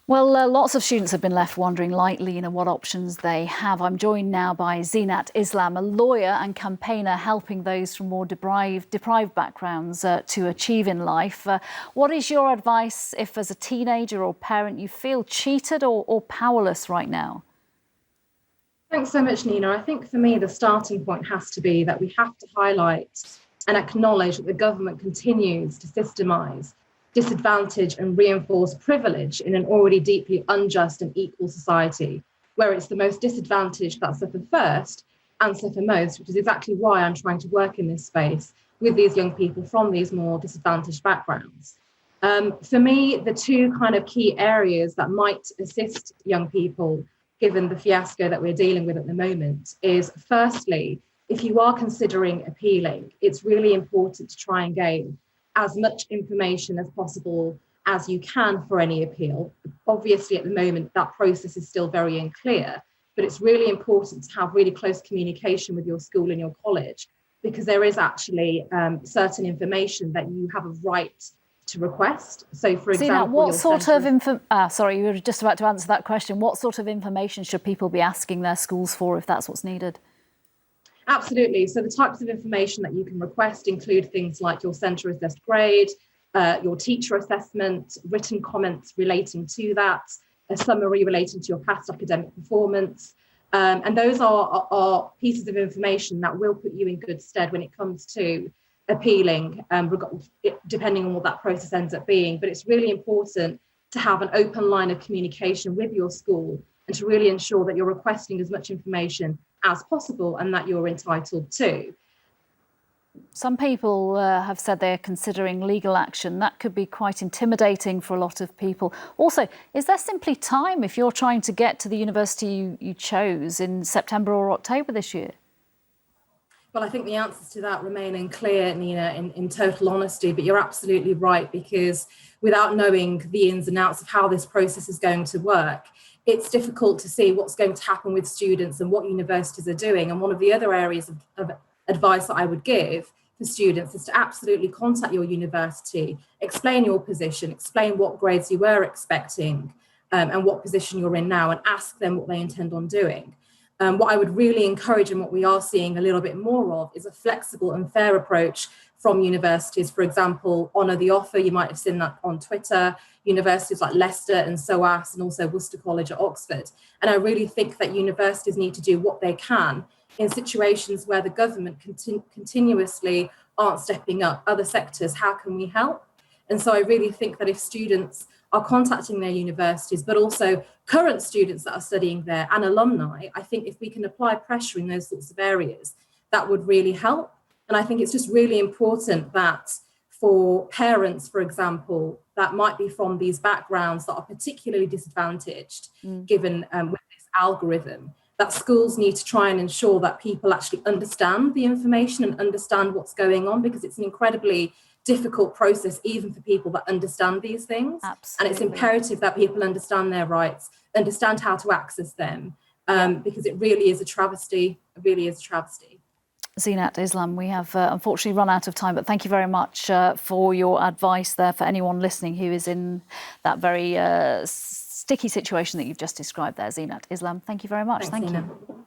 Well, lots of students have been left wondering lightly, what options they have. I'm joined now by Zeenat Islam, a lawyer and campaigner helping those from more deprived backgrounds to achieve in life. What is your advice if, as a teenager or parent, you feel cheated or powerless right now? Thanks so much, Nina. I think for me, the starting point has to be that we have to highlight and acknowledge that the government continues to systemize, disadvantage and reinforce privilege in an already deeply unjust and equal society, where it's the most disadvantaged that suffer first and suffer most, which is exactly why I'm trying to work in this space with these young people from these more disadvantaged backgrounds. For me, the two kind of key areas that might assist young people, given the fiasco that we're dealing with at the moment, is firstly, if you are considering appealing, it's really important to try and gain as much information as possible as you can for any appeal. Obviously, at the moment, that process is still very unclear, but it's really important to have really close communication with your school and your college, because there is actually certain information that you have a right to request. So, for example, what sort of sorry, you were just about to answer that question. What sort of information should people be asking their schools for if that's what's needed? Absolutely. So the types of information that you can request include things like your centre assessed grade, your teacher assessment, written comments relating to that, a summary relating to your past academic performance. And those are pieces of information that will put you in good stead when it comes to appealing, depending on what that process ends up being. But it's really important to have an open line of communication with your school and to really ensure that you're requesting as much information as possible and that you're entitled to. Some people have said they're considering legal action. That could be quite intimidating for a lot of people. Also, is there simply time if you're trying to get to the university you chose in September or October this year? Well, I think the answers to that remain unclear, Nina, in total honesty, but you're absolutely right, because without knowing the ins and outs of how this process is going to work, it's difficult to see what's going to happen with students and what universities are doing. And one of the other areas of advice that I would give for students is to absolutely contact your university, explain your position, explain what grades you were expecting and what position you're in now, and ask them what they intend on doing. What I would really encourage, and what we are seeing a little bit more of, is a flexible and fair approach from universities. For example, Honour the Offer, you might have seen that on Twitter, universities like Leicester and SOAS, and also Worcester College at Oxford. And I really think that universities need to do what they can in situations where the government continuously aren't stepping up. Other sectors, how can we help? And so I really think that if students are contacting their universities, but also current students that are studying there and alumni, I think if we can apply pressure in those sorts of areas, that would really help. And I think it's just really important that for parents, for example, that might be from these backgrounds that are particularly disadvantaged, given with this algorithm, that schools need to try and ensure that people actually understand the information and understand what's going on, because it's an incredibly difficult process even for people that understand these things. Absolutely. And it's imperative that people understand their rights, understand how to access them, because it really is a travesty. It really is a travesty. Zeenat Islam, we have unfortunately run out of time, but thank you very much for your advice there for anyone listening who is in that very sticky situation that you've just described there. Zeenat Islam, thank you very much. Thanks, Nina. You.